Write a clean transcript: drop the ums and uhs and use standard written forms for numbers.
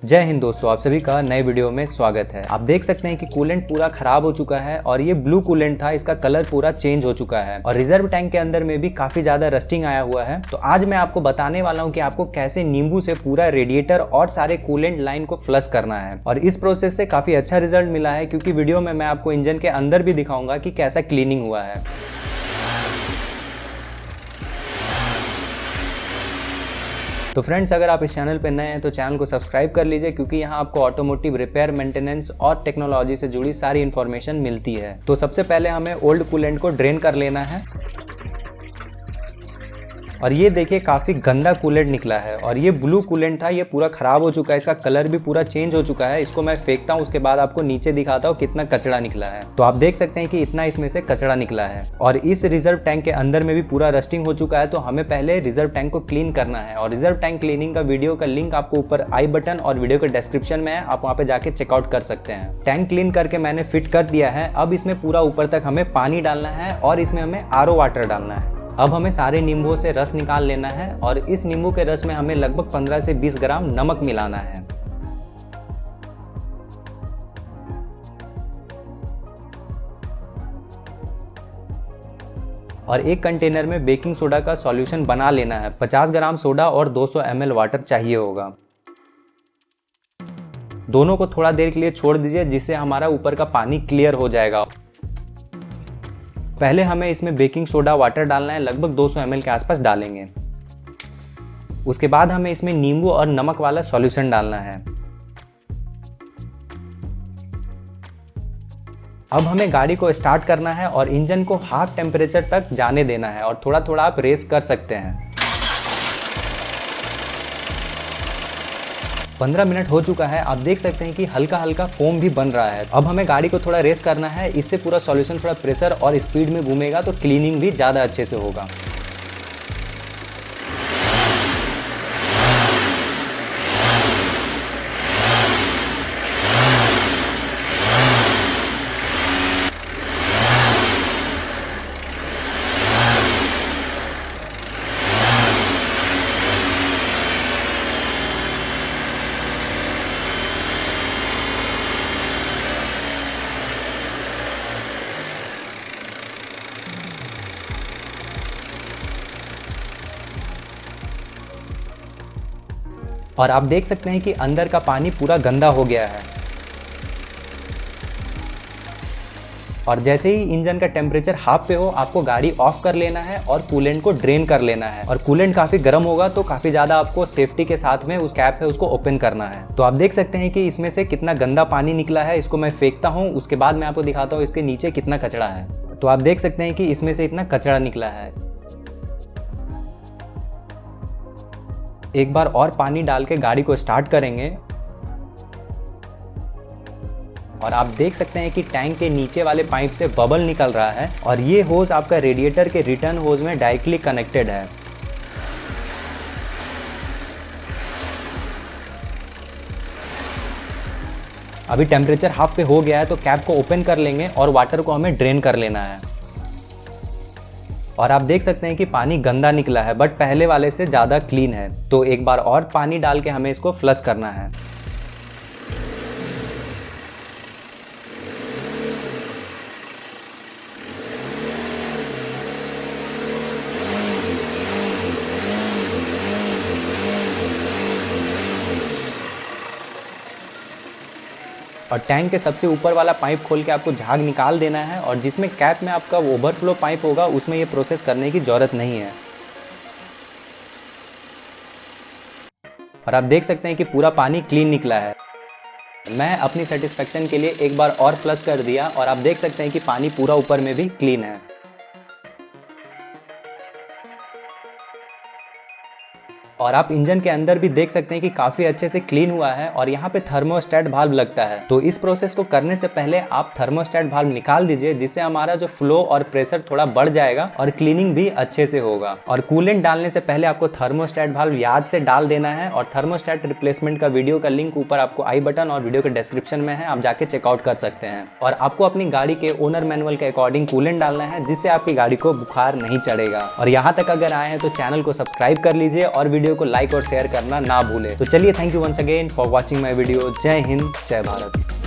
जय हिंद दोस्तों, आप सभी का नए वीडियो में स्वागत है। आप देख सकते हैं कि कूलेंट पूरा खराब हो चुका है और ये ब्लू कूलेंट था, इसका कलर पूरा चेंज हो चुका है और रिजर्व टैंक के अंदर में भी काफी ज्यादा रस्टिंग आया हुआ है। तो आज मैं आपको बताने वाला हूँ कि आपको कैसे नींबू से पूरा रेडिएटर और सारे कूलेंट लाइन को फ्लश करना है और इस प्रोसेस से काफी अच्छा रिजल्ट मिला है, क्योंकि वीडियो में मैं आपको इंजन के अंदर भी दिखाऊंगा कि कैसा क्लीनिंग हुआ है। तो फ्रेंड्स, अगर आप इस चैनल पर नए हैं तो चैनल को सब्सक्राइब कर लीजिए, क्योंकि यहाँ आपको ऑटोमोटिव रिपेयर, मेंटेनेंस और टेक्नोलॉजी से जुड़ी सारी इन्फॉर्मेशन मिलती है। तो सबसे पहले हमें ओल्ड कूलेंट को ड्रेन कर लेना है और ये देखिए काफ़ी गंदा कूलेंट निकला है और ये ब्लू कूलेंट था, ये पूरा ख़राब हो चुका है, इसका कलर भी पूरा चेंज हो चुका है। इसको मैं फेंकता हूँ, उसके बाद आपको नीचे दिखाता हूँ कितना कचरा निकला है। तो आप देख सकते हैं कि इतना इसमें से कचरा निकला है और इस रिजर्व टैंक के अंदर में भी पूरा रस्टिंग हो चुका है। तो हमें पहले रिजर्व टैंक को क्लीन करना है और रिजर्व टैंक क्लीनिंग का वीडियो का लिंक आपको ऊपर आई बटन और वीडियो के डिस्क्रिप्शन में है, आप वहाँ पे जाके चेकआउट कर सकते हैं। टैंक क्लीन करके मैंने फिट कर दिया है। अब इसमें पूरा ऊपर तक हमें पानी डालना है और इसमें हमें आरओ वाटर डालना है। अब हमें सारे नींबुओं से रस निकाल लेना है और इस नींबू के रस में हमें लगभग 15 से 20 ग्राम नमक मिलाना है। और एक कंटेनर में बेकिंग सोडा का सॉल्यूशन बना लेना है। 50 ग्राम सोडा और 200 ml वाटर चाहिए होगा। दोनों को थोड़ा देर के लिए छोड़ दीजिए, जिससे हमारा ऊपर का पानी क्लियर हो जाएगा। पहले हमें इसमें बेकिंग सोडा वाटर डालना है, लगभग 200 ml के आसपास डालेंगे। उसके बाद हमें इसमें नींबू और नमक वाला सॉल्यूशन डालना है। अब हमें गाड़ी को स्टार्ट करना है और इंजन को हाफ टेम्परेचर तक जाने देना है और थोड़ा थोड़ा आप रेस कर सकते हैं। 15 मिनट हो चुका है, आप देख सकते हैं कि हल्का हल्का फोम भी बन रहा है। अब हमें गाड़ी को थोड़ा रेस करना है, इससे पूरा सॉल्यूशन थोड़ा प्रेशर और स्पीड में घूमेगा तो क्लीनिंग भी ज़्यादा अच्छे से होगा। और आप देख सकते हैं कि अंदर का पानी पूरा गंदा हो गया है और जैसे ही इंजन का टेम्परेचर हाफ पे हो, आपको गाड़ी ऑफ कर लेना है और कूलेंट को ड्रेन कर लेना है। और कूलेंट काफ़ी गर्म होगा तो काफ़ी ज़्यादा आपको सेफ्टी के साथ में उस कैप है उसको ओपन करना है। तो आप देख सकते हैं कि इसमें से कितना गंदा पानी निकला है। इसको मैं फेंकता हूँ, उसके बाद मैं आपको दिखाता हूँ इसके नीचे कितना कचरा है। तो आप देख सकते हैं कि इसमें से इतना कचरा निकला है। एक बार और पानी डाल के गाड़ी को स्टार्ट करेंगे और आप देख सकते हैं कि टैंक के नीचे वाले पाइप से बबल निकल रहा है और ये होज आपका रेडिएटर के रिटर्न होज में डायरेक्टली कनेक्टेड है। अभी टेम्परेचर हाफ पे हो गया है, तो कैप को ओपन कर लेंगे और वाटर को हमें ड्रेन कर लेना है। और आप देख सकते हैं कि पानी गंदा निकला है, बट पहले वाले से ज़्यादा क्लीन है। तो एक बार और पानी डाल के हमें इसको फ्लश करना है। और टैंक के सबसे ऊपर वाला पाइप खोल के आपको झाग निकाल देना है और जिसमें कैप में आपका ओवरफ्लो पाइप होगा उसमें ये प्रोसेस करने की ज़रूरत नहीं है। और आप देख सकते हैं कि पूरा पानी क्लीन निकला है। मैं अपनी सेटिस्फेक्शन के लिए एक बार और फ्लश कर दिया और आप देख सकते हैं कि पानी पूरा ऊपर में भी क्लीन है। और आप इंजन के अंदर भी देख सकते हैं कि काफ़ी अच्छे से क्लीन हुआ है और यहाँ पे थर्मोस्टेट वाल्व लगता है। तो इस प्रोसेस को करने से पहले आप थर्मोस्टेट वाल्व निकाल दीजिए, जिससे हमारा जो फ्लो और प्रेशर थोड़ा बढ़ जाएगा और क्लीनिंग भी अच्छे से होगा। और कूलेंट डालने से पहले आपको थर्मोस्टेट वाल्व याद से डाल देना है और थर्मोस्टेट रिप्लेसमेंट का वीडियो का लिंक ऊपर आपको आई बटन और वीडियो के डिस्क्रिप्शन में है, आप जाके चेकआउट कर सकते हैं। और आपको अपनी गाड़ी के ओनर मैनुअल के अकॉर्डिंग कूलेंट डालना है, जिससे आपकी गाड़ी को बुखार नहीं चढ़ेगा। और यहाँ तक अगर आए हैं तो चैनल को सब्सक्राइब कर लीजिए और वीडियो वीडियो को लाइक और शेयर करना ना भूले। तो चलिए, thank you once again for watching my video. जय हिंद, जय भारत।